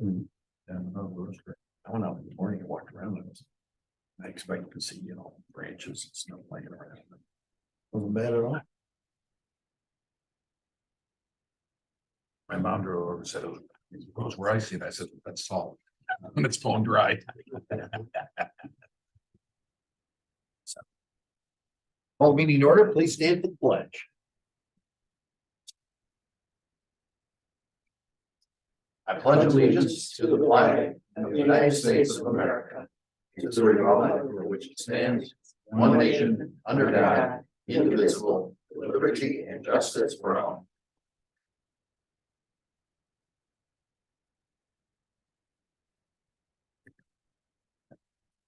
Yeah, no, it was great. I went out in the morning and walked around. I expected to see, branches and stuff laying around. Wasn't bad at all. My mom drove over and said, it goes where I see it. I said, that's salt. When it's bone dry. All meeting in order, please stand for the pledge. I pledge allegiance to the flag of the United States of America, to the republic for which it stands, one nation, under God, indivisible, with liberty and justice for all.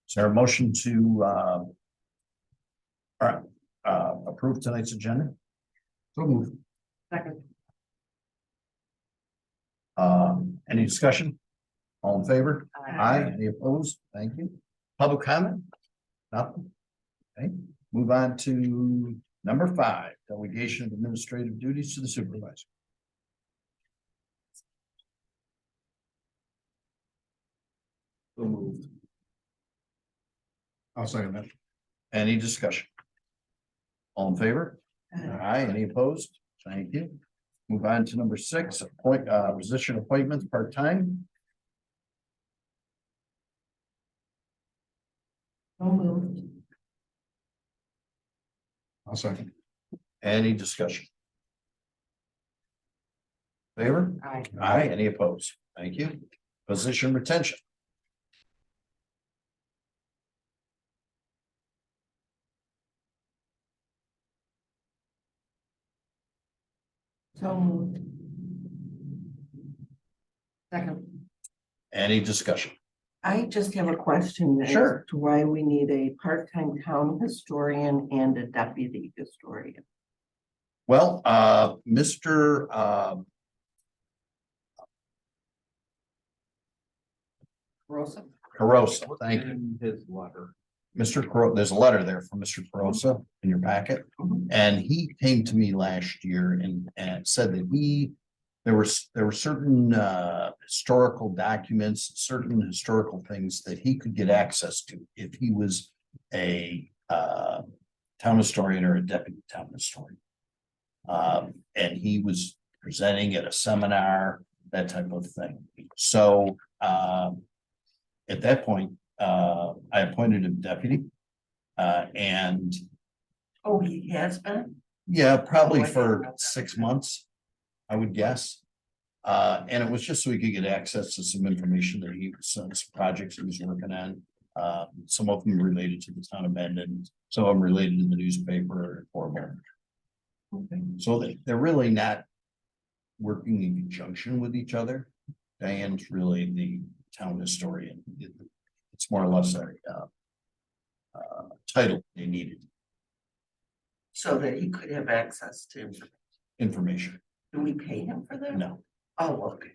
Is there a motion to approve tonight's agenda? So moved. Second. Any discussion? All in favor? Aye. Any opposed? Thank you. Public comment? Nothing. Okay, move on to number 5, delegation of administrative duties to the supervisor. So moved. I'll second that. Any discussion? All in favor? Aye. Any opposed? Thank you. Move on to number 6, position appointments part-time. So moved. I'll second. Any discussion? Favor? Aye. Aye. Any opposed? Thank you. Position retention. So moved. Second. Any discussion? I just have a question. as Sure. To why we need a part-time town historian and a deputy historian. Well, Mr. Rosa? Carosa, thank you. His letter. Mr. Carosa, there's a letter there from Mr. Carosa in your packet. Mhm. And he came to me last year and said that there were certain historical documents, certain historical things that he could get access to if he was a town historian or a deputy town historian. And he was presenting at a seminar, that type of thing. So at that point, I appointed him deputy. And Oh, he has been? yeah, probably Oh, I didn't for know that. 6 months, I would guess. And it was just so he could get access to some information that some projects he was working on. Some of them related to the town of Mendon, some of them related to the newspaper or more. Okay. So they're really not working in conjunction with each other. Diane's really the town historian. It's more or less a title they needed, So that he could have access to information. information. Do we pay him for that? No, Oh, okay.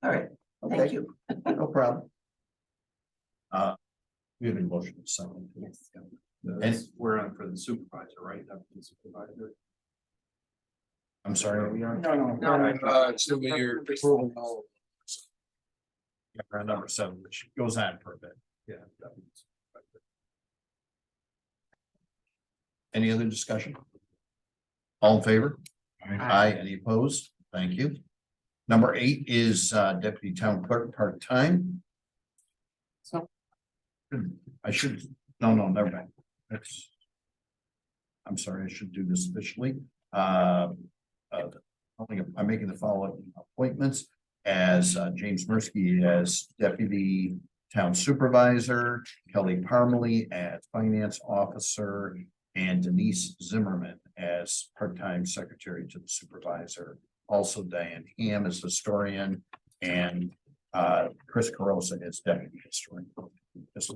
All right, thank okay, you. no problem. We have a motion to second. Yes. And We're on for the supervisor, right? Deputy supervisor. I'm sorry. We are. No. So you're. We're on number 7, which goes on for a bit. Yeah. Any other discussion? All in favor? Aye. Any opposed? Thank you. Number 8 is deputy town clerk part-time. So- I should, no, never mind. That's. I'm sorry, I should do this officially. I'm making the following appointments as James Mirsky as deputy town supervisor, Kelly Parmalee as finance officer, and Denise Zimmerman as part-time secretary to the supervisor. Also Diane Ham as historian and Chris Carosa as deputy historian. Just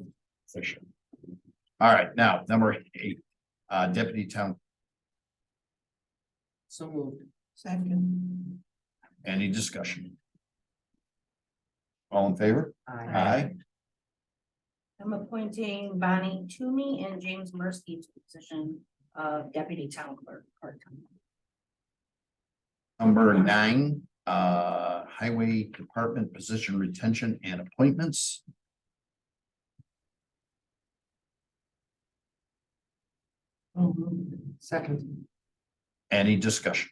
official. All right, now number 8, deputy town. So moved. Second. Any discussion? All in favor? Aye. I'm appointing Bonnie Toomey and James Mirsky to the position of deputy town clerk part-time. Number 9, Highway Department position retention and appointments. Second. Any discussion?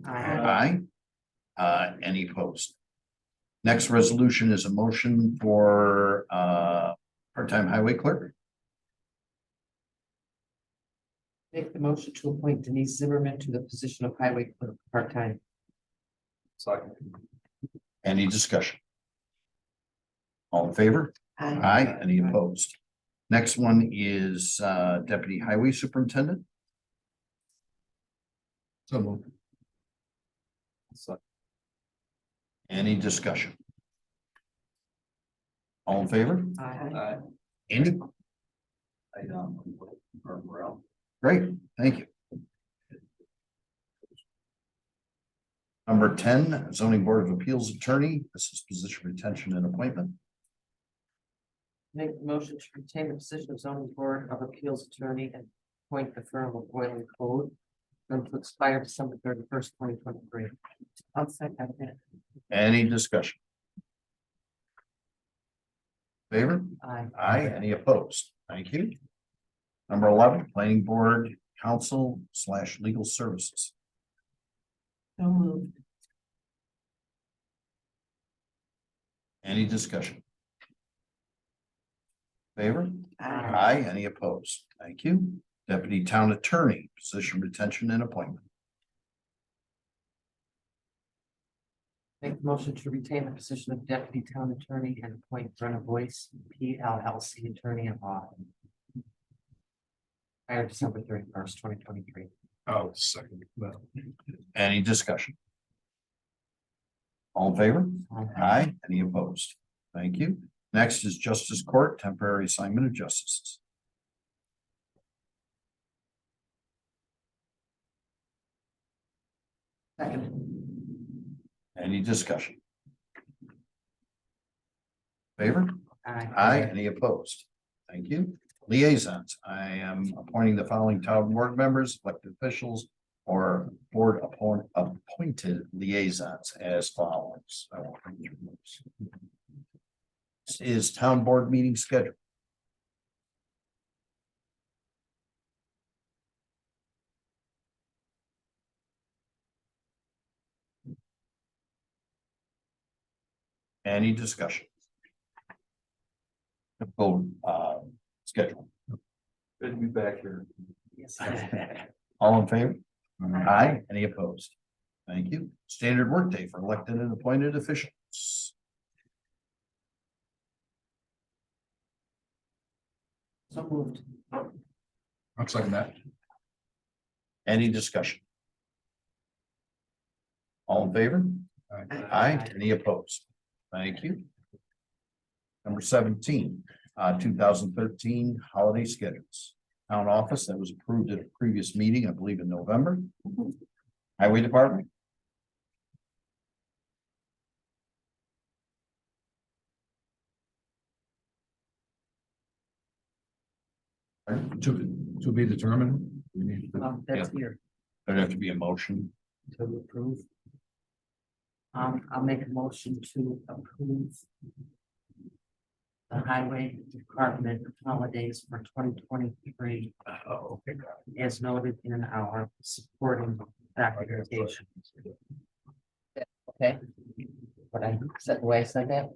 Aye. Any opposed? Next resolution is a motion for part-time highway clerk. Make the motion to appoint Denise Zimmerman to the position of highway clerk part-time. Second. Any discussion? All in favor? Aye. Any opposed? Next one is deputy highway superintendent. So moved. Any discussion? All in favor? Aye. Andy? Great, thank you. Number 10, zoning board of appeals attorney. This is position retention and appointment. Make the motion to retain the position of zoning board of appeals attorney and appoint the firm of Boyle and Code. And to expire December 31st, 2023. I'll second that. Any discussion? Favor? Aye. Aye. Any opposed? Thank you. Number 11, planning board council / legal services. So moved. Any discussion? Favor? Aye. Aye. Any opposed? Thank you. Deputy town attorney, position retention and appointment. Make the motion to retain the position of deputy town attorney and appoint Brenna Boyce, PLLC attorney at law. Prior December 31st, 2023. Oh, second. Any discussion? All in favor? Aye. Any opposed? Thank you. Next is justice court, temporary assignment of justices. Second. Any discussion? Favor? Aye. Aye. Any opposed? Thank you. Liaisons, I am appointing the following town board members, elected officials, or board appointed liaisons as follows. I won't read through those. This is town board meeting schedule. Any discussion? Typical schedule. Good to be back here. Yes. All in favor? Aye. Any opposed? Thank you. Standard workday for elected and appointed officials. So moved. I'm second that. Any discussion? All in favor? Aye. Any opposed? Thank you. Number 17, 2013 holiday schedules. Town office that was approved at a previous meeting, I believe in November. Highway department. To be determined. We need to. That's here There'd have to be a motion. to approve. I'll make a motion to approve the highway department holidays for 2023 Oh, okay. as noted in our supporting documentation. Okay. What I said, the way I said that?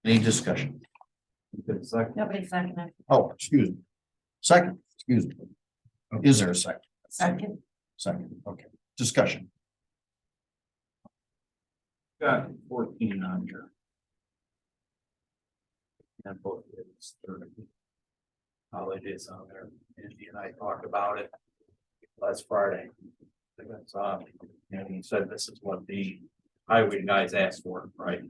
Any discussion? Nobody seconded. Oh, excuse me. Second, excuse me. Is there a second? Second. Second, okay. Discussion. Got 14 on here. And both it's 30 holidays on there. Andy and I talked about it last Friday. I think that's and he said this is what the highway guys asked for, right?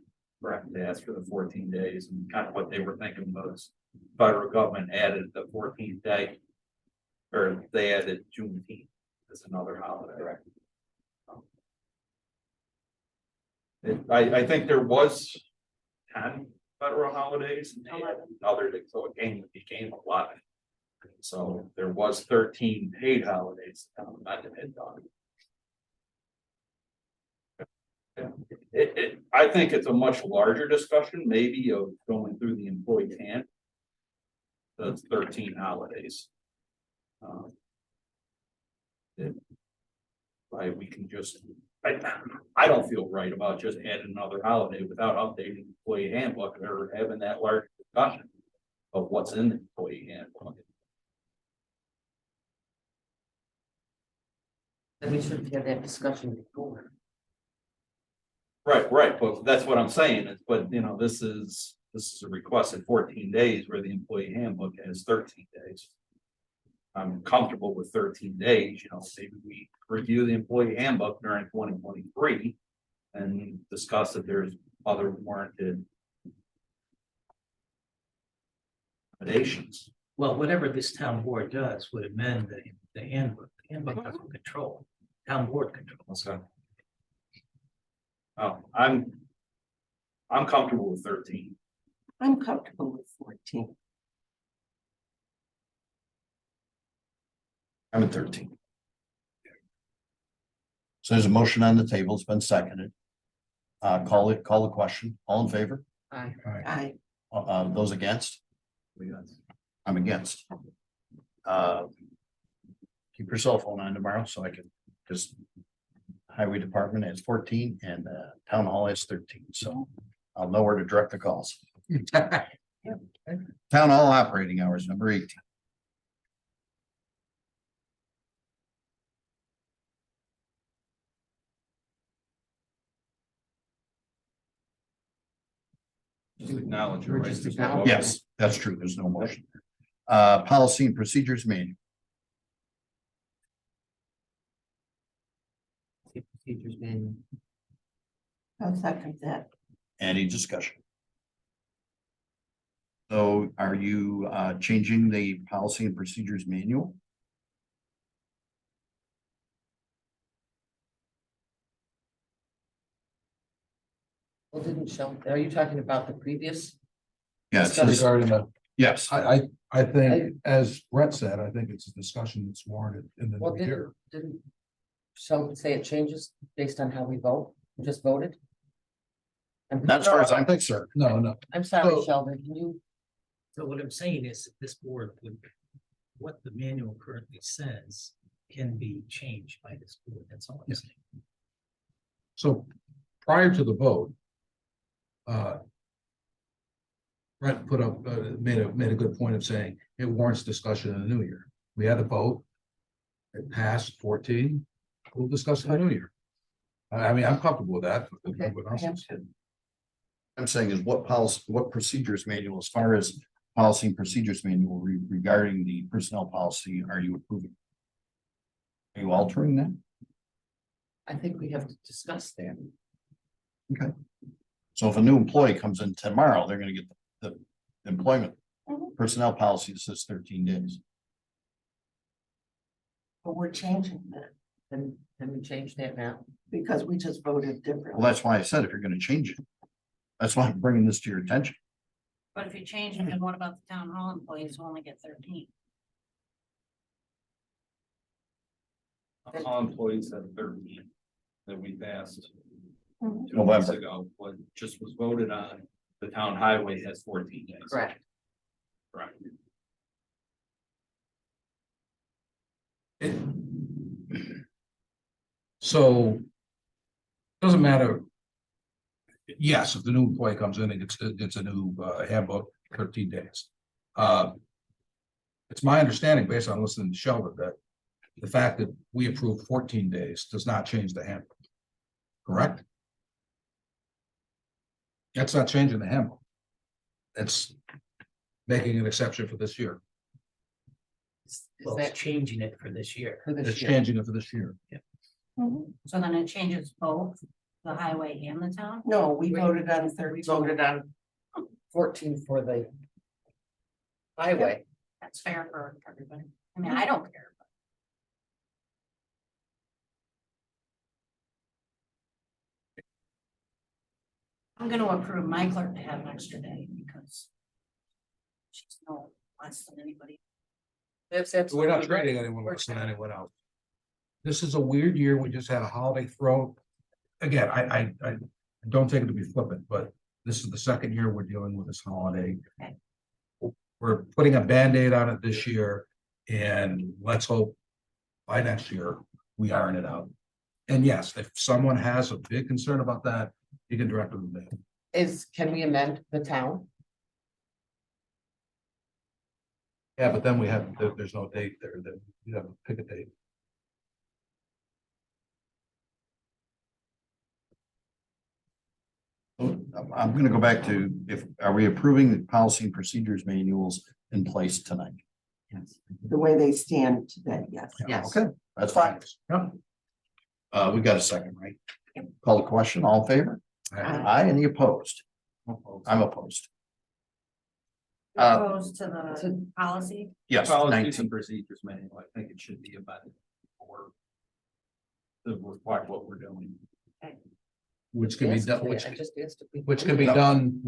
Correct. They asked for the 14 days and kind of what they were thinking was federal government added the 14th day. Or they added Juneteenth as another holiday, right? I think there was 10 federal holidays and they added another, so it became 11. So there was 13 paid holidays that had done. Yeah, I think it's a much larger discussion, maybe of going through the employee hand. That's 13 holidays. Right, we can just, I don't feel right about just adding another holiday without updating the employee handbook or having that large discussion of what's in the employee handbook. Then we should have that discussion before. Right, but that's what I'm saying, is, but you know, this is a requested 14 days where the employee handbook has 13 days. I'm comfortable with 13 days, you know, maybe we review the employee handbook during 2023 and discuss if there's other warranted accommodations. Well, whatever this town board does would amend the handbook. The handbook doesn't control, town board controls. Okay. Oh, I'm comfortable with 13. I'm comfortable with 14. I'm at 13. So there's a motion on the table. It's been seconded. Call the question. All in favor? Aye. Those against? I'm against. Keep your cell phone on tomorrow so I can, because highway department has 14 and town hall has 13, so I'll know where to direct the calls. Town hall operating hours, number 18. Just acknowledge it, We're right? just There's no acknowledging. motion. Yes, that's true. There's no motion. Policy and procedures manual. Procedures manual. I'll second that. Any discussion? So are you changing the policy and procedures manual? Well, didn't show, are you talking about the previous? Yes. Regarding the, Yes, I think, as Brett said, I think it's a discussion that's warranted in the Well, new year. didn't Sheldon say it changes based on how we vote? We just voted? not as far as I'm concerned. No, I'm sorry, So- Sheldon, can you, So what I'm saying is that this board would, what the manual currently says can be changed by this board. That's all I'm Yes. saying. so prior to the vote, Brett made a good point of saying it warrants discussion in the new year. We had a vote. It passed 14. We'll discuss in the new year. I mean, I'm comfortable with that. Okay, Everyone else I am is. too. I'm saying is what policy, what procedures manual, as far as policy and procedures manual regarding the personnel policy, are you approving? Are you altering that? I think we have to discuss that. So if a new employee comes in tomorrow, they're gonna get the employment Mhm. personnel policy that says 13 days. But we're changing that Then we change that now? because we just voted Well, differently. that's why I said if you're gonna change it. That's why I'm bringing this to your attention. But if you change it, then what about the town hall employees who only get 13? All employees have 13 that we passed. Mhm. 2 months November. ago, what just was voted on, the town highway has 14 days. Correct. Right. So. Doesn't matter. Yes, if the new employee comes in and gets a new handbook, 13 days. It's my understanding, based on listening to Sheldon, that the fact that we approved 14 days does not change the handbook. Correct? That's not changing the handbook. It's making an exception for this year. Is Well, that it's changing it for this year. for It's this year? changing it for this year. So then it changes both the highway and the town? No, we Wait. voted on We 13. voted on 14 for the highway. That's fair for everybody. I mean, I don't care. I'm gonna approve my clerk to have an extra day because she's no less than anybody. That's We're absolutely not right. trading anyone worse than anyone else. This is a weird year. We just had a holiday throw. Again, I don't take it to be flippant, but this is the second year we're dealing with this holiday. We're putting a Band-Aid on it this year, and let's hope by next year we iron it out. And yes, if someone has a big concern about that, you can direct them there. Can we amend the town? Yeah, but then there's no date there, then you have to pick a date. I'm gonna go back to, are we approving the policy and procedures manuals in place tonight? The way they stand today, yes. Yes. Okay, that's fine. Yep. We got a second, right? Call the question, all in favor? Aye, any opposed? I'm opposed. Opposed to the policy. Yes, Policies 19. and procedures manual, I think it should be about it. Or. To reflect what we're doing. Which can be done, I just asked if we. which can be done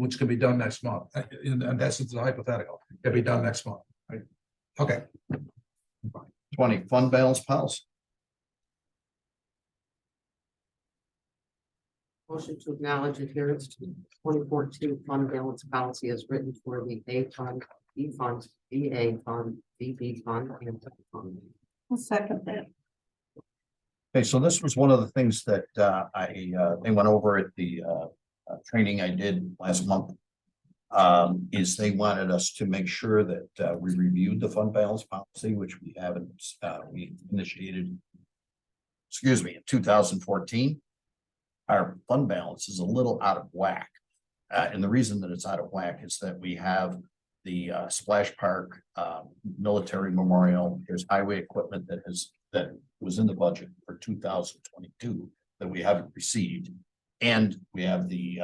next month. And that's it's a hypothetical. Can be done next month, right? Okay. 20, fund balance policy. Motion to acknowledge adherence to 2014 fund balance policy as written for the A fund, B fund, BA fund, BB fund, and TIP fund. I'll second that. Okay, so this was one of the things that they went over at the training I did last month. Is they wanted us to make sure that we reviewed the fund balance policy, which we haven't, we initiated. Excuse me, in 2014. Our fund balance is a little out of whack. And the reason that it's out of whack is that we have the splash park, military memorial, there's highway equipment that was in the budget for 2022 that we haven't received. And we have the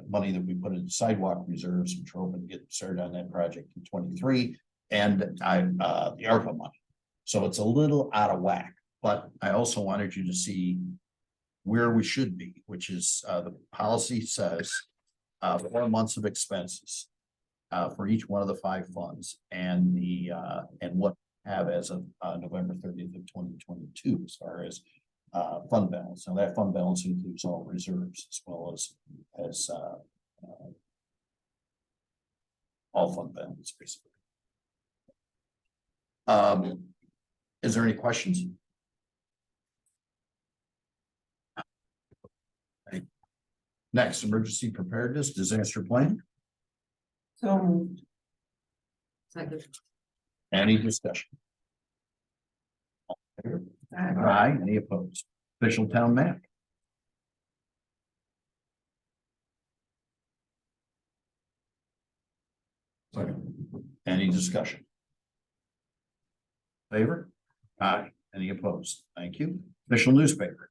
money that we put in sidewalk reserves, which we're hoping to get started on that project in 23, and the ARPA money. So it's a little out of whack, but I also wanted you to see where we should be, which is the policy says 4 months of expenses for each one of the 5 funds, and the and what we have as of November 30th of 2022 as far as fund balance. Now that fund balance includes all reserves as well as all fund balance basically. Is there any questions? Next, emergency preparedness, disaster plan. So moved. Second. Any discussion? All in favor? Aye, any opposed? Official town map. Any discussion? Favor? Aye, any opposed? Thank you. Official newspaper.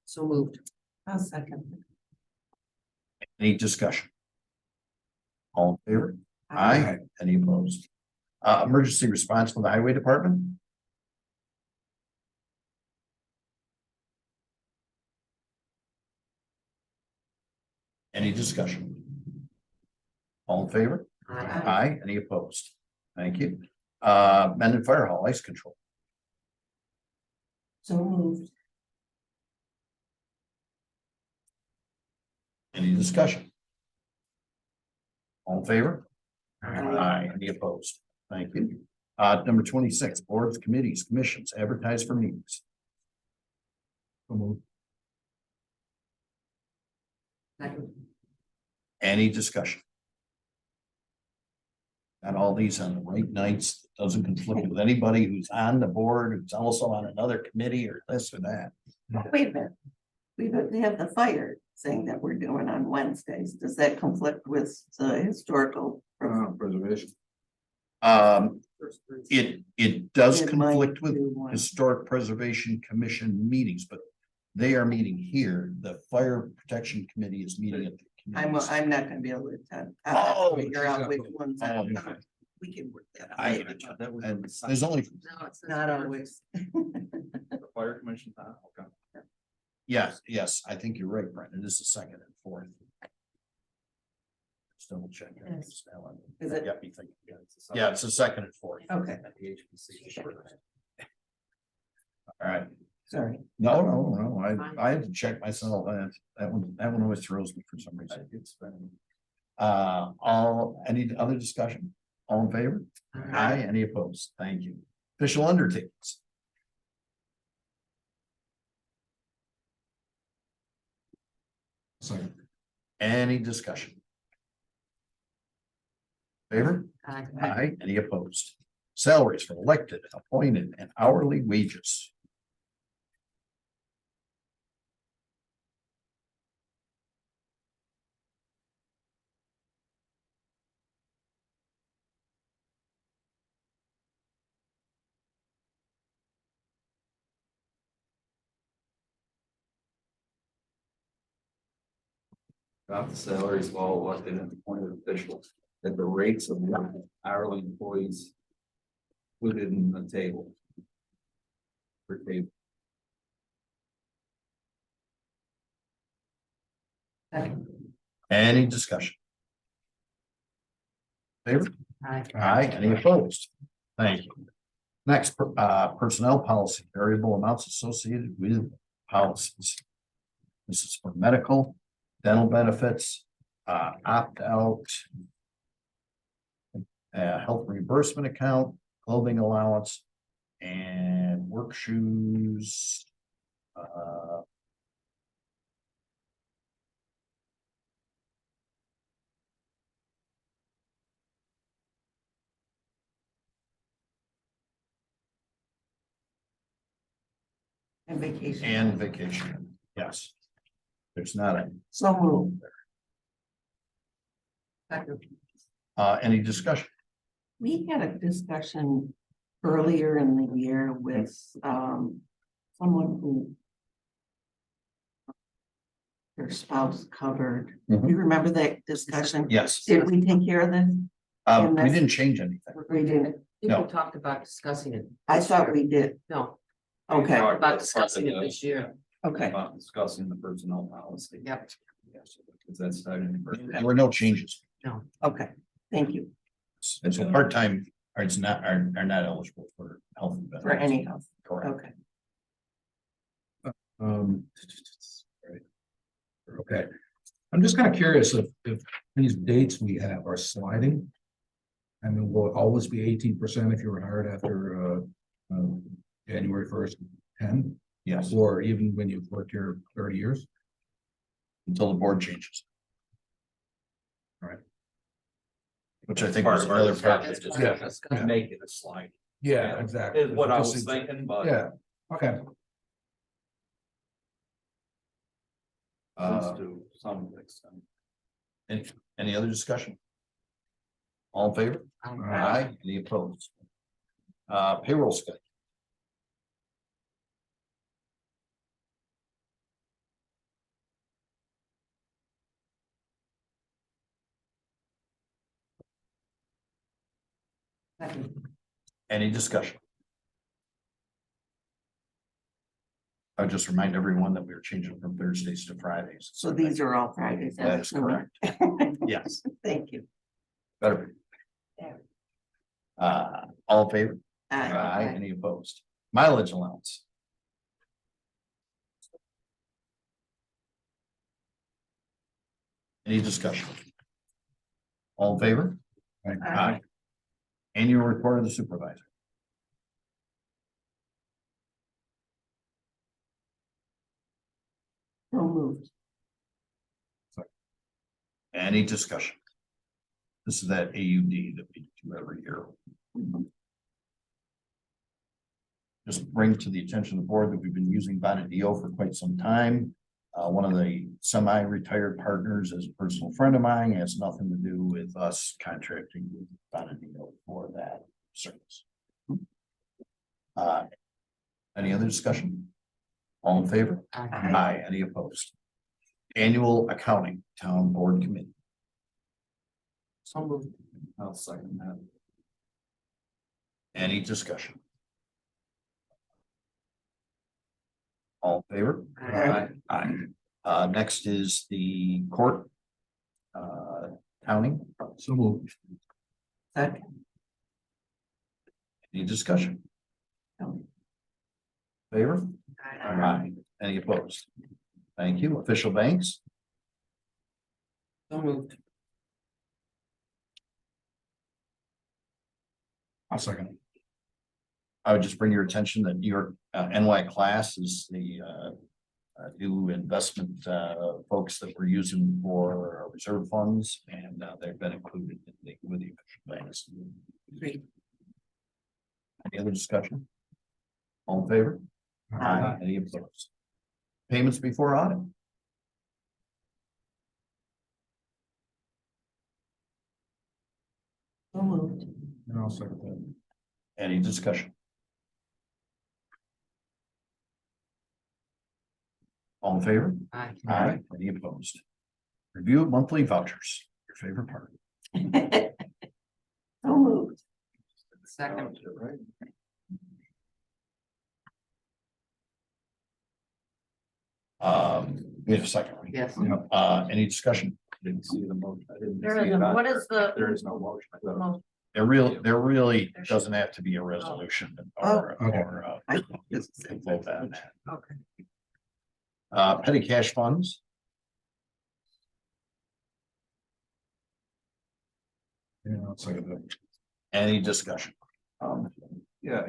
So moved. I'll second. Any discussion? All in favor? Aye, any opposed? Emergency response from the highway department? Any discussion? All in favor? Aye, any opposed? Thank you. Mendon Fire Hall Ice Control. So moved. Any discussion? All in favor? Aye, any opposed? Thank you. Number 26, boards, committees, commissions, advertise for meetings. So moved. Second. Any discussion? And all these on the right nights, doesn't conflict with anybody who's on the board, who's also on another committee or this or that. Wait a minute. We have the fire thing that we're doing on Wednesdays. Does that conflict with the historical? Preservation. It does It might conflict with do one. Historic Preservation Commission meetings, but they are meeting here. The Fire Protection Committee is meeting at the. committees. I'm not gonna be able to attend. Oh, I'll figure out which ones. Oh, We can work that I, out. and there's only, No, it's Not always. The fire commission, okay. yes, I think you're right, Brent. It is the second and fourth. double check. Is it? Yep, you think, yeah, it's the second and fourth. Okay, All right. sorry. No, I had to check myself, and that one always throws me for some reason. Any other discussion? All in favor? Aye, any opposed? Thank you. Official undertakings. Second. Any discussion? Favor? Aye. Aye, any opposed? Salaries for elected, appointed, and hourly wages. About the salaries of all elected and appointed officials, at the rates of the hourly employees. Included in the table. Per table. Any discussion? Favor? Aye. Aye, any opposed? Thank you. Next, personnel policy, variable amounts associated with policies. This is for medical, dental benefits, opt-out. Health reimbursement account, clothing allowance, and work shoes. And vacation. And vacation, yes. There's not a, So moved. any discussion? We had a discussion earlier in the year with someone who their spouse covered. Mhm. You remember that discussion? Yes, Did we take care of this? we didn't change anything. We didn't. People talked about discussing it. I thought we did. No, Okay, about discussing it this year. okay. About discussing the personnel policy. Yep. Yes, because that's starting in person. There were no changes. Okay, thank you And so part-time are not eligible for health and benefits. for any help. Correct. Okay. Right. Okay, I'm just kind of curious if these dates we have are sliding. I mean, will it always be 18% if you were hired after January 1st, 10, Yes, or even when you've worked here 30 years? until the board changes. Right. Which I think Part was of our another part of the discussion, discussion. just to make it a slide. Yeah, exactly. Is what I was Just- thinking, but. Yeah, okay. Let's do some extent. Any other discussion? All in favor? Aye, any opposed? Payroll schedule. Any discussion? I would just remind everyone that we are changing from Thursdays to Fridays. So these are all Fridays. I'm That is assuming. correct. Yes, Thank you. better. All in favor? Aye. Any opposed? Mileage allowance. Any discussion? All in favor? Aye. Annual report of the supervisor. So moved. Any discussion? This is that AUD that we do every year. Just bring to the attention of the board that we've been using Bonadeo for quite some time. One of the semi-retired partners is a personal friend of mine, has nothing to do with us contracting with Bonadeo for that service. Any other discussion? All in favor? Aye, any opposed? Annual accounting town board committee. So moved. I'll second that. Any discussion? All in favor? Aye. Aye. Next is the court. County, So moved. Second. any discussion? No. Favor? Aye. Any opposed? Thank you. Official banks, So moved. I'll second. I would just bring your attention that your NY class is the new investment folks that we're using for our reserve funds, and they've been included in the with the official banks. Great. Any other discussion? All in favor? Aye. Any opposed? Payments before audit. So moved. And I'll second that. Any discussion? All in favor? Aye. Aye. Any opposed? Review of monthly vouchers, your favorite part. So moved. Second. Right. We have a second. right? Yes. Any discussion? Didn't see the motion. I didn't There see is it a- on what there. is the- There is no motion. I thought- There really doesn't have to be a resolution or, Oh, okay. or, I- vote on that. Okay. Petty cash funds, Yeah, I'll second that. any discussion? Yeah.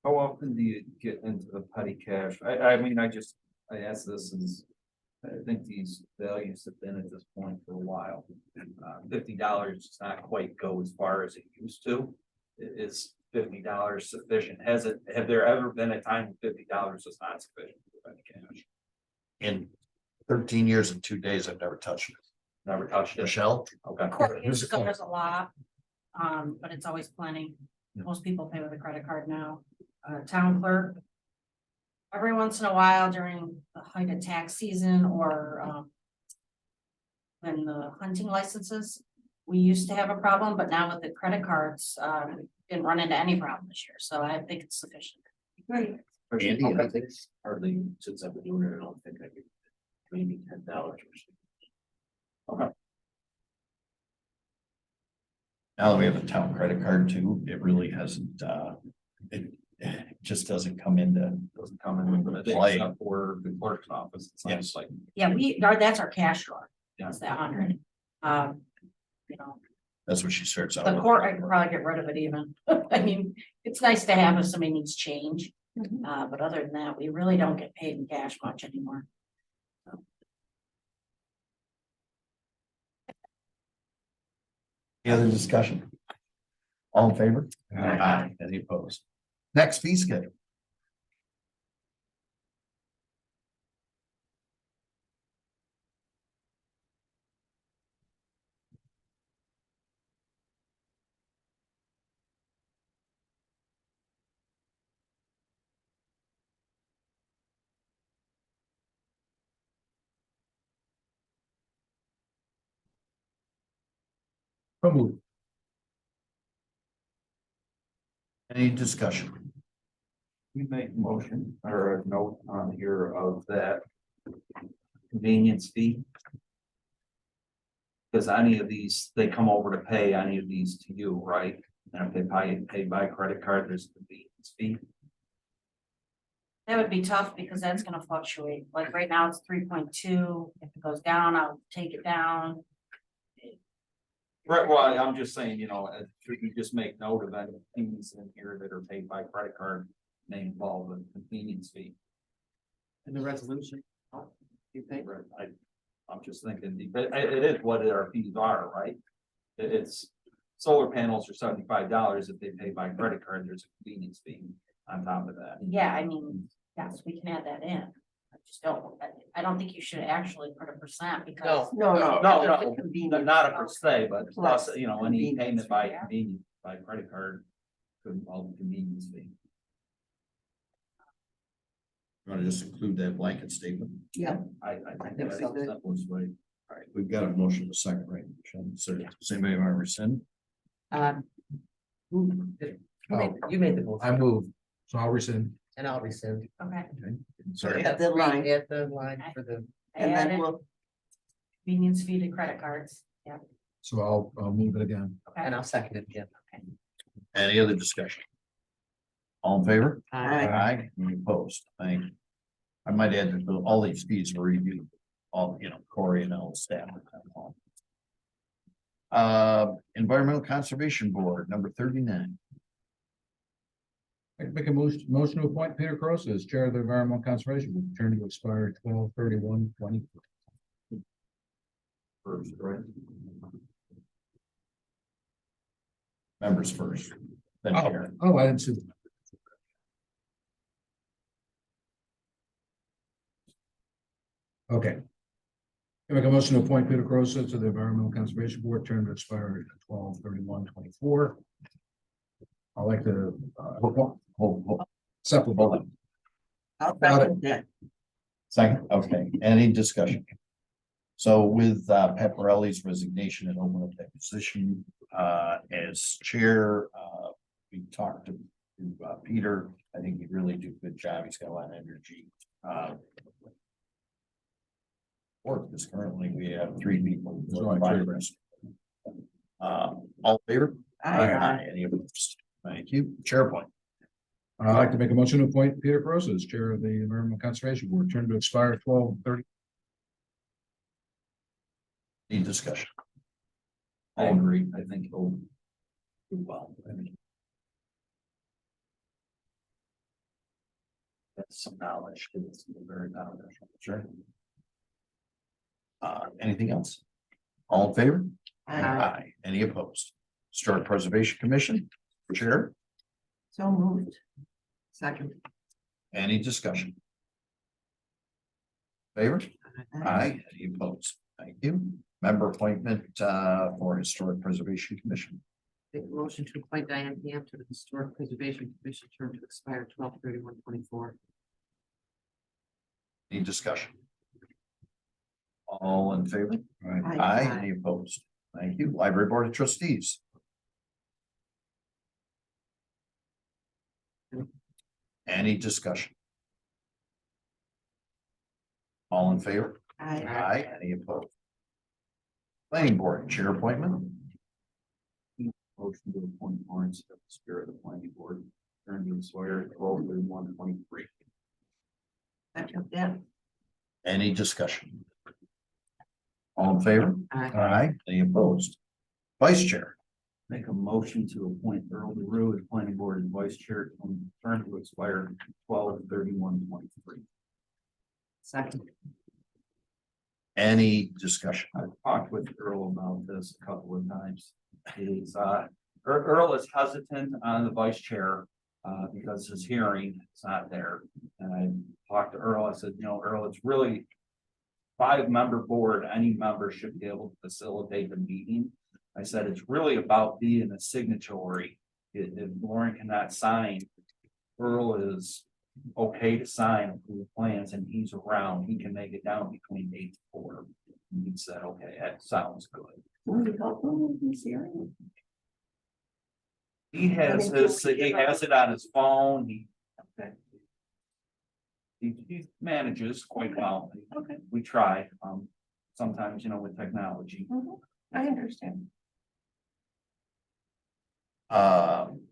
How often do you get into the petty cash? I mean, I asked this is, I think these values have been at this point for a while. $50 does not quite go as far as it used to. Is $50 sufficient? Have there ever been a time when $50 is not sufficient for petty cash? In 13 years and 2 days, I've never touched it. Never touched it. Michelle? Okay. Court Here's the uses a lot, but it's always plenty. Yeah. Most people pay with a credit card now. Town clerk. Every once in a while during the height of tax season or, when the hunting licenses, we used to have a problem, but now with the credit cards, didn't run into any problem this year, so I think it's sufficient. Great. Andy, I think hardly since I've been doing it, I don't think I could. Maybe $10 or something. now that we have a town credit card too, it really hasn't, it just doesn't come into, Doesn't come in with it, Play. except for the clerk's office. It's not Yes. just like. Yeah, that's our cash drawer. That's that 100. You know, that's what she starts out the with. court, I could probably get rid of it even. I mean, it's nice to have if somebody needs change. But other than that, we really don't get paid in cash much anymore. Any other discussion? All in favor? Aye. Any opposed? Next fee schedule. So moved. Any discussion? We make a motion or a note on here of that convenience fee. Because any of these, they come over to pay any of these to you, right? And if they pay by credit card, there's a convenience fee. That would be tough because that's gonna fluctuate. Like right now, it's 3.2. If it goes down, I'll take it down. Right, well, I'm just saying, should we just make note of any fees in here that are paid by credit card, may involve a convenience fee. In the resolution. You think? Right, I'm just thinking, but it is what our fees are, right? It's solar panels are $75. If they pay by credit card, there's a convenience fee on top of that. Yeah, I mean, yes, we can add that in. I just don't, I don't think you should actually put a percent because. No, no. No, it's a convenience. Not a per se, but plus, Plus any convenience payment by fee, yeah. convenience, by credit card could involve a convenience fee. Want to just include that blanket statement? Yeah. I think think that's so. the simplest way. All right, we've got a motion to second, right? Michelle? So does anybody want to rescind? You made the motion, I moved, so I'll rescind. and I'll rescind. Okay. Sorry. At the line, At the line for the, and then Added. we'll, convenience fee to credit cards. Yeah. So I'll move it again. And I'll second it again. Any other discussion? All in favor? Aye. Aye, any opposed? Thank you. I might add that all these fees were reviewed, all, Corey and all staff. Environmental Conservation Board, number 39. I make a motion to appoint Peter Cross as Chair of the Environmental Conservation Board, term to expire 12/31/20. First, right? Members first. Then chair. Oh, I didn't see. that. Okay. I make a motion to appoint Peter Crossa to the Environmental Conservation Board, term to expire 12/31/24. I'd like to, supplement. I'll Got it. second that. Second, okay, any discussion? So with Pat Borelli's resignation and open up that position as chair, we talked to Peter. I think he really did a good job. He's got a lot of energy. Work, because currently we have 3 people. All in favor? Aye. Any opposed? Thank you. Chair point. I'd like to make a motion to appoint Peter Crossa as Chair of the Environmental Conservation Board, term to expire 12/30. Any discussion? I agree. I think he'll do well. I mean, that's some knowledge. It's very knowledgeable. Sure. Anything else? All in favor? Aye. Any opposed? Historic Preservation Commission, Chair, So moved. Second. any discussion? Favor? Aye, any opposed? Thank you. Member appointment for Historic Preservation Commission. Make a motion to appoint Diane Ham to the Historic Preservation Commission, term to expire 12/31/24. Any discussion? All in favor? Aye. Aye, any opposed? Thank you. Library Board of Trustees. Any discussion? All in favor? Aye. Aye, any opposed? Planning Board Chair appointment. Motion to appoint Lawrence to the Spirit of the Planning Board, term to expire 12/31/23. Second that. Any discussion? All in favor? Aye. Aye, any opposed? Vice Chair. Make a motion to appoint Earl DeRue as planning board and vice chair, term to expire 12/31/23. Second. Any discussion? I've talked with Earl about this a couple of times. He's Earl is hesitant on the vice chair because his hearing is not there. And I talked to Earl, I said, Earl, it's really 5-member board, any member should be able to facilitate the meeting. I said, it's really about being a signatory. If Lauren cannot sign, Earl is okay to sign approve plans and he's around, he can make it down between 8 to 4. And he said, okay, that sounds good. Will you help him with this hearing? He has it on his phone, he manages quite well. Okay. We try, sometimes, with technology. I understand.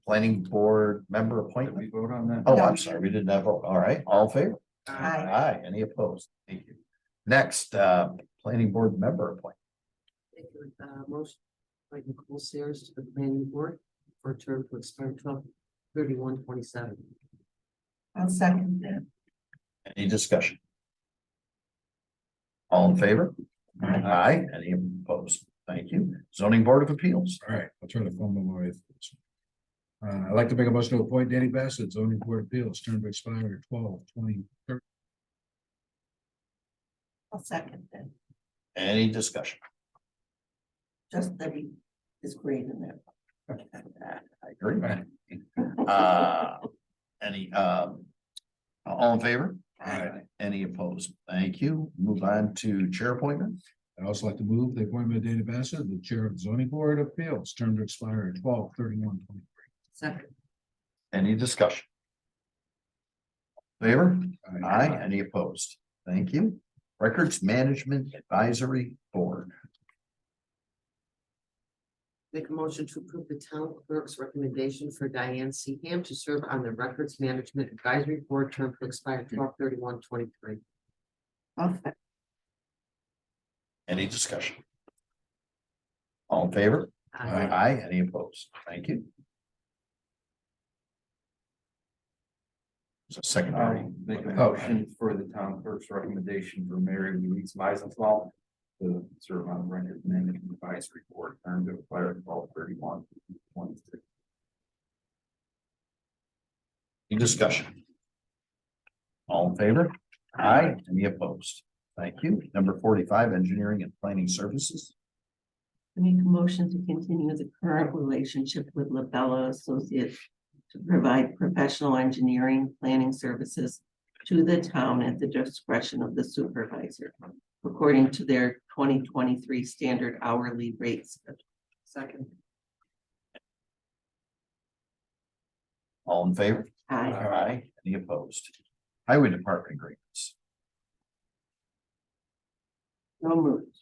Planning Board member appointment. We vote on that. Oh, I'm sorry, we didn't have, all right, all in favor? Aye. Aye, any opposed? Thank you. Next, Planning Board member appointment. Make a motion to appoint Nicole Sears to the planning board for a term to expire 12/31/27. I'll second that. Any discussion? All in favor? Aye. Aye, any opposed? Thank you. Zoning Board of Appeals. All right, I'll turn the phone over. I'd like to make a motion to appoint Danny Bassett, zoning board of appeals, term to expire 12/20/30. I'll second that. Any discussion? Just that he is great in there. I agree. Any, all in favor? Aye. Any opposed? Thank you. Move on to chair appointment. I'd also like to move the appointment of Danny Bassett, the chair of the zoning board of appeals, term to expire 12/31/23. Second. Any discussion? Favor? Aye. Aye. Any opposed? Thank you. Records Management Advisory Board. Make a motion to approve the town clerk's recommendation for Diane Seaham to serve on the Records Management Advisory Board, term to expire 12/31/23. Okay. Any discussion? All in favor? Aye. Aye, any opposed? Thank you. So secondary. Make a motion for the town clerk's recommendation for Mary Louise Weisenthal to serve on the Record Management Advisory Board, term to expire 12/31/23. Any discussion? All in favor? Aye, any opposed? Thank you. Number 45, Engineering and Planning Services. I make a motion to continue the current relationship with Labella Associates to provide professional engineering planning services to the town at the discretion of the supervisor, according to their 2023 standard hourly rates. Second. All in favor? Aye. Aye, any opposed? Highway Department agreements. No moved.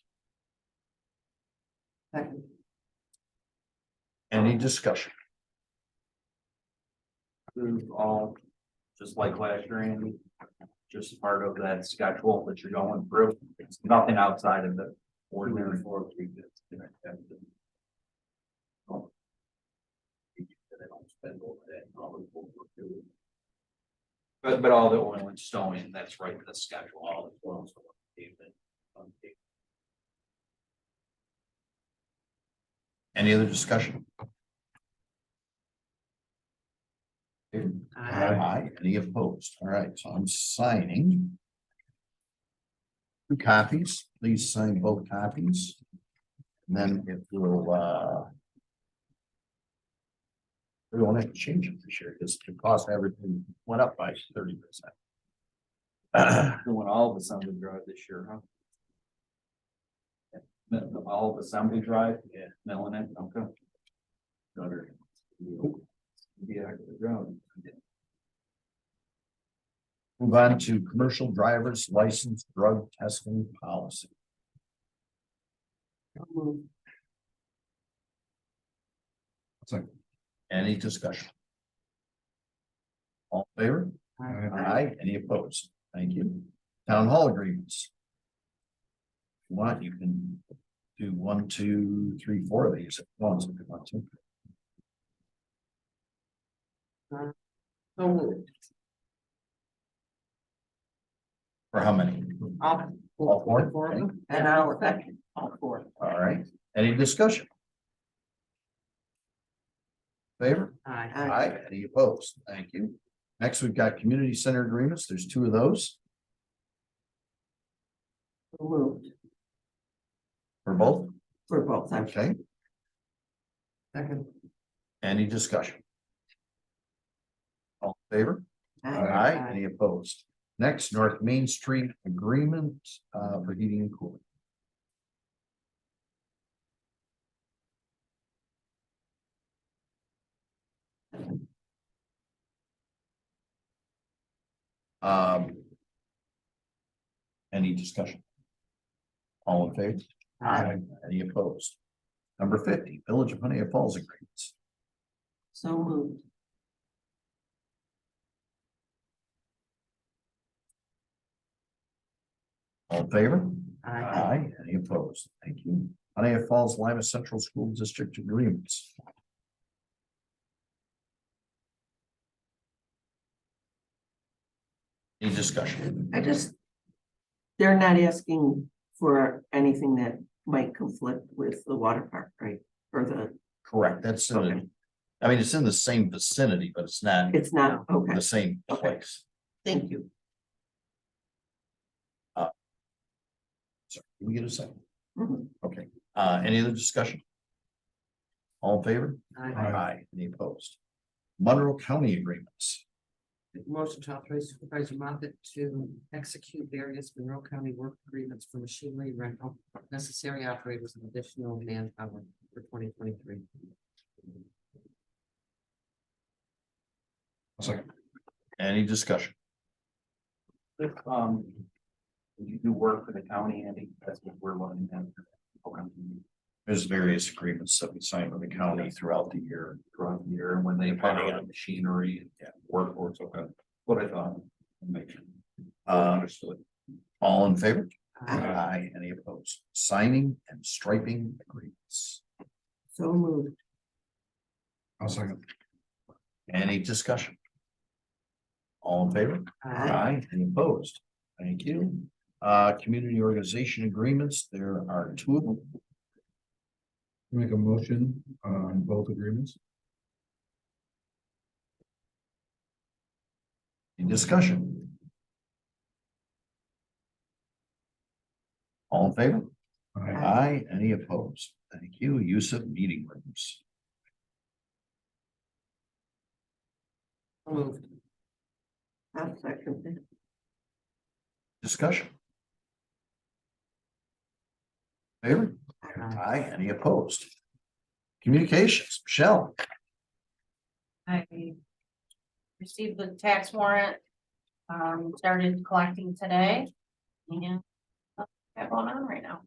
Second. Any discussion? This is all just like last year, Andy, just part of that schedule that you're going through. It's nothing outside of the ordinary 403 bids. But all the oil and stone, that's right in the schedule, all the oil. Any other discussion? Aye. Aye, any opposed? All right, so I'm signing. 2 copies, please sign both copies. And then it will, we won't have to change it this year, because the cost of everything went up by 30%. Doing all of Assembly Drive this year, huh? All of Assembly Drive, yeah, milling it, okay. Gutter. Yeah, good job. Move on to commercial driver's license drug testing policy. Any discussion? All in favor? Aye, any opposed? Thank you. Town hall agreements. If you want, you can do 1, 2, 3, 4 of these at once if you want to. So moved. For how many? All All four? four of Okay. them? And I'll second all 4. All right, any discussion? Favor? Aye. Aye, any opposed? Thank you. Next, we've got community center agreements. There's 2 of those So moved for both. for both. Okay, Second. any discussion? All in favor? Aye. Aye, any opposed? Next, North Main Street agreement for heating and cooling. Any discussion? All in favor? Aye. Any opposed? Number 50, Village of Honea Falls agreements. So moved. All in favor? Aye. Any opposed? Thank you. Honea Falls Lima Central School District agreements. Any discussion? They're not asking for anything that might conflict with the water park, right? Or the, Correct, that's in the, I mean, it's in the same vicinity, but it's not it's not, okay, the same place. thank you. Sorry, can we get a second? Mhm. Okay, any other discussion? All in favor? Aye. Any opposed? Monroe County agreements. Make a motion to authorize Supervisor Moffitt to execute various Monroe County work agreements for machinery rental, necessary operators and additional manpower for 2023. Any discussion? This, You do work for the county, Andy, that's what we're looking at. Okay. There's various agreements that we sign with the county throughout the year. Throughout the year, when they Depending borrow on- machinery, yeah, workforce, okay, what I thought. Make sure. Understood. All in favor? Aye. Aye. Any opposed? Signing and striping agreements. So moved. I'll second. Any discussion? All in favor? Aye. Any opposed? Thank you. Community organization agreements, there are two of them. Make a motion on both agreements. Any discussion? All in favor? Aye. Aye. Any opposed? Thank you. Use of meeting rooms. Moved. I'll second that. Discussion. Favor? Aye. Any opposed? Communications, Michelle. I received the tax warrant, started collecting today. And got going on right now.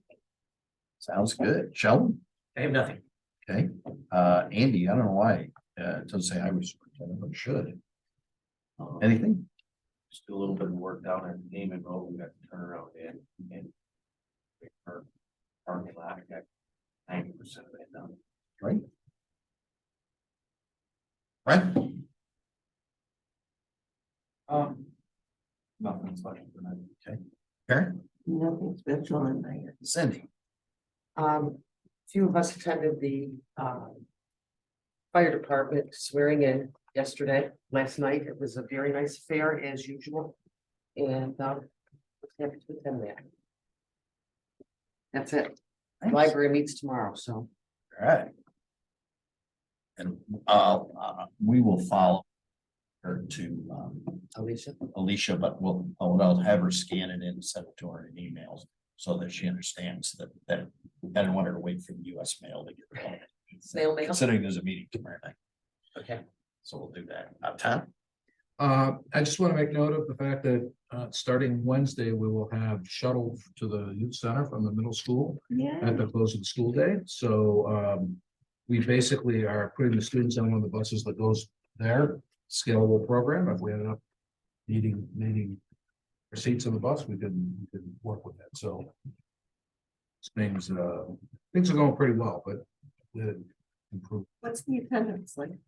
Sounds good. Sheldon? I have nothing. Okay. Andy, I don't know why, it doesn't say highway superintendent, but it should. Anything? Just do a little bit of work down at Damon Road, we got to turn around and. Our parking lot, I got 90% of it done. Right? Right? Nothing special for that. Okay. Karen? Nothing special on my end. Cindy? Few of us attended the fire department swearing in yesterday, last night. It was a very nice affair as usual. And was happy to attend that. That's it. Thanks. Library meets tomorrow, so. All right. And we will follow her to Alicia, but I'll have her scan it in and send it to her in emails so that she understands that I don't want her to wait for the US mail to get it. Snail mail. Considering there's a meeting tomorrow night, Okay. so we'll do that. Tom? I just want to make note of the fact that starting Wednesday, we will have shuttle to the youth center from the middle school Yeah. at the close of the school day. So we basically are putting the students on one of the buses that goes there, scalable program. If we had enough needing seats on the bus, we can work with that. So things are going pretty well, but improve. What's the attendance like?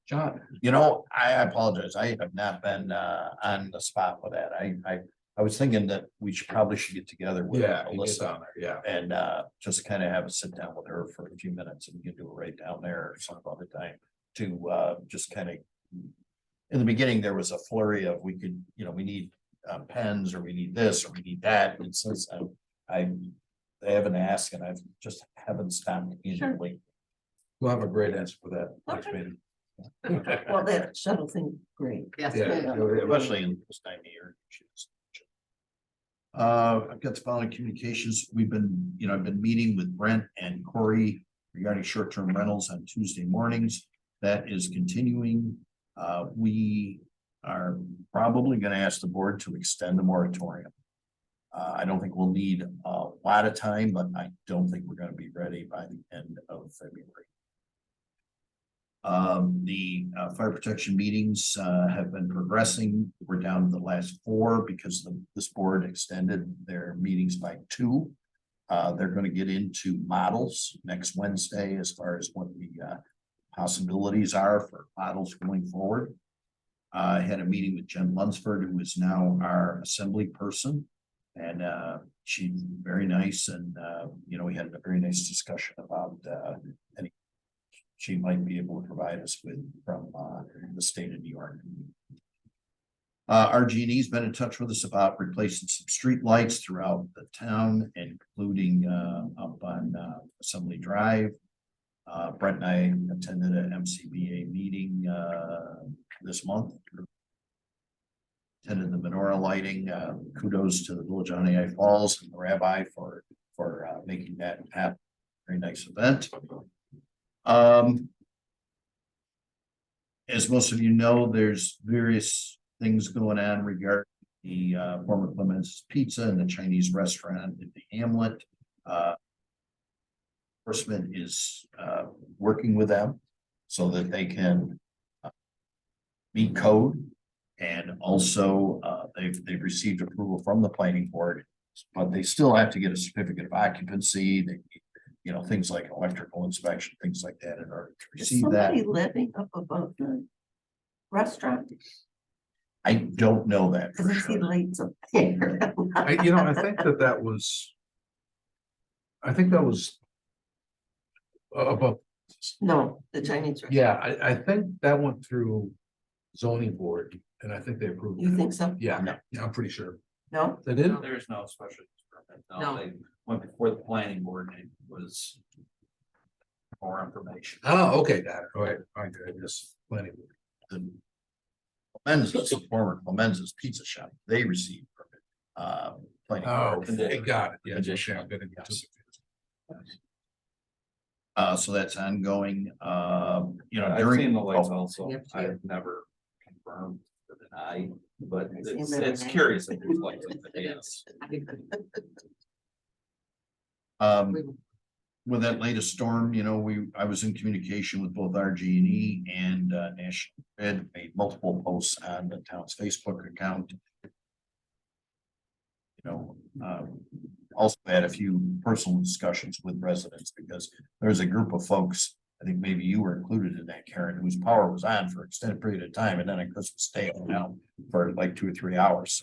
John, You know, I apologize. I have not been on the spot with that. I was thinking that we probably should get together with Alyssa there, yeah. and just kind of have a sit down with her for a few minutes, and we can do it right down there or some other time to just kind of. In the beginning, there was a flurry of we need pens, or we need this, or we need that, and since I haven't asked, and I've just haven't stopped immediately. We'll have a great answer for that next Okay. meeting. Well, that shuttle thing, great. Yes. Yeah. Especially in this time of year. I've got the following communications. I've been meeting with Brent and Corey regarding short-term rentals on Tuesday mornings. That is continuing. We are probably gonna ask the board to extend the moratorium. I don't think we'll need a lot of time, but I don't think we're gonna be ready by the end of February. The fire protection meetings have been progressing. We're down to the last 4 because this board extended their meetings by 2. They're going to get into models next Wednesday as far as what the possibilities are for models going forward. I had a meeting with Jen Lunsford, who is now our assembly person, and she's very nice. And we had a very nice discussion about any she might be able to provide us with from the state of New York. RG&E's been in touch with us about replacing some street lights throughout the town, including up on Assembly Drive. Brett and I attended an MCBA meeting this month. Attended the menorah lighting. Kudos to the Village of Honey Falls and the rabbi for making that happen. Very nice event. As most of you know, there's various things going on regarding the former Clemens Pizza and the Chinese restaurant in the Hamlet. Enforcement is working with them so that they can meet code. And also, they've received approval from the planning board, but they still have to get a certificate of occupancy. They, you know, things like electrical inspection, things like that in order to Is receive that. somebody living up above the restaurant? I don't know that. Cause for I see sure. lights up there. I think that was. I think that was. Above, No, the Chinese. restaurant. yeah, I think that went through zoning board, and I think they approved. You it. think so? Yeah, yeah, I'm pretty sure. No? They did? There's no special use permit. No. They went before the planning board and it was more information. Oh, okay, got it. All right, I guess plenty. The Clemens, former Clemens's Pizza Shop, they received permit. Planning Oh, board. okay, got it. Yeah, Condition. yeah, I'm gonna get to Yes. So that's ongoing, you know, I've during. seen the lights oh, also. Yep. I've never confirmed or denied, but I've seen it's, them it's at night. curious if there's lights in the dance. With that latest storm, you know, I was in communication with both RG&E and National Grid, made multiple posts on the town's Facebook account. You know, also had a few personal discussions with residents because there's a group of folks, I think maybe you were included in that, Karen, whose power was on for an extended period of time and then on Christmas Day went out for like 2 or 3 hours.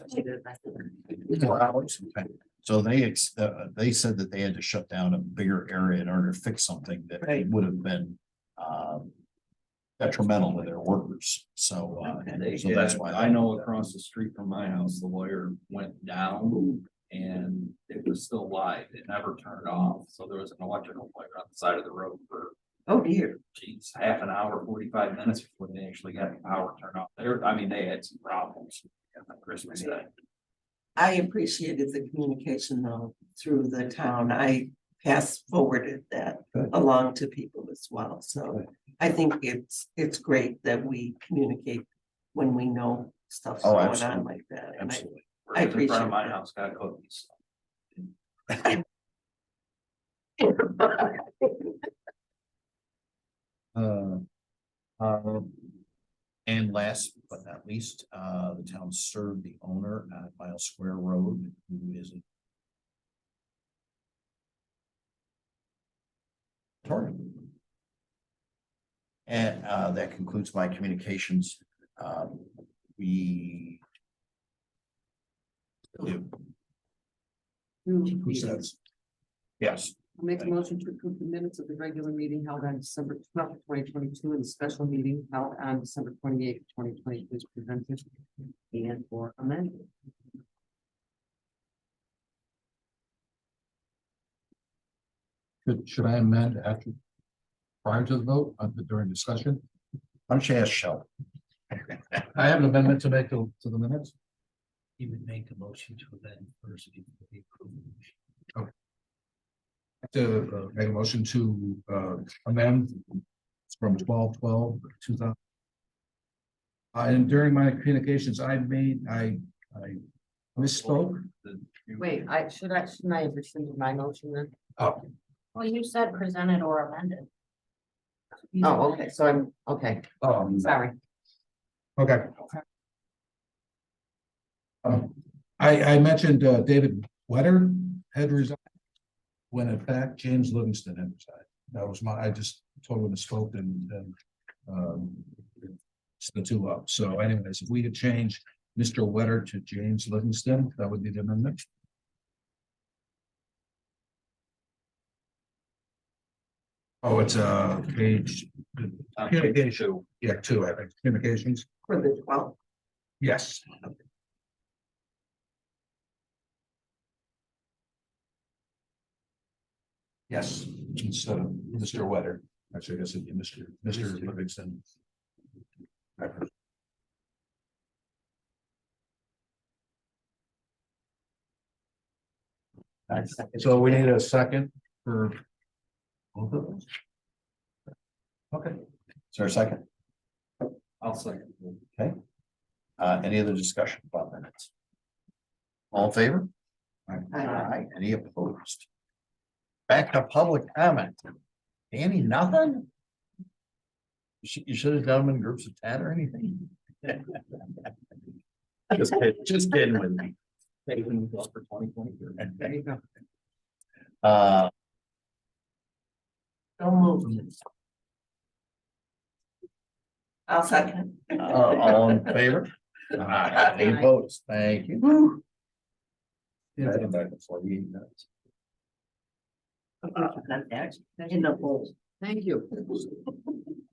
4 hours. Okay. So they said that they had to shut down a bigger area in order to fix something that Right. would have been detrimental to their workers. So so that's why. I know across the street from my house, the wire went down and it was still live. It never turned off. So there was an electrical wire on the side of the road for, Oh, dear. geez, half an hour, 45 minutes before they actually got the power turned off. I mean, they had some problems on Christmas Day. I appreciated the communication though through the town. I fast forwarded that Good. along to people as well. So I think it's great that we communicate when we know stuff's Oh, going absolutely. on like that. And Absolutely. I In front appreciate of my that. house got cookies. And last but not least, the town served the owner at Miles Square Road, who is a attorney. And that concludes my communications. We. Who says? Yes. I'll make a motion to approve the minutes of the regular meeting held on December 12th, 2022, and the special meeting held on December 28th, 2022 is presented and or amended. Should I amend after? Prior to the vote, during discussion? Why don't you ask Shelley? I have an amendment to make to the minutes. You would make a motion to amend first before the approval. To make a motion to amend from 12/12/2000. And during my communications, I misspoke. Wait, shouldn't I have rescinded my motion then? Oh, Well, you said presented or amended. Oh, okay, so I'm, okay, sorry. okay. I mentioned David Wetter had resigned. When in fact, James Livingston had resigned. That was I just totally misspoke and it's the two up. So anyways, if we could change Mr. Wetter to James Livingston, that would be the amendment. Oh, it's page communication. Yeah, 2, I think, communications. For the 12th. Yes. Yes, instead of Mr. Wetter. Actually, I guess it'd be Mr. Livingston. So we need a second for both of those. Okay. Is there a second? I'll second. Any other discussion about minutes? All in favor? Aye. Any opposed? Back to public comment. Danny, nothing? You should have done them in groups of 10 or anything. Just kidding with me. Saving this for 2023. There you go. Don't move. I'll second. All in favor? Aye. Any opposed? Thank you. Yeah, I'm back to 48 minutes. In the hole. Thank you.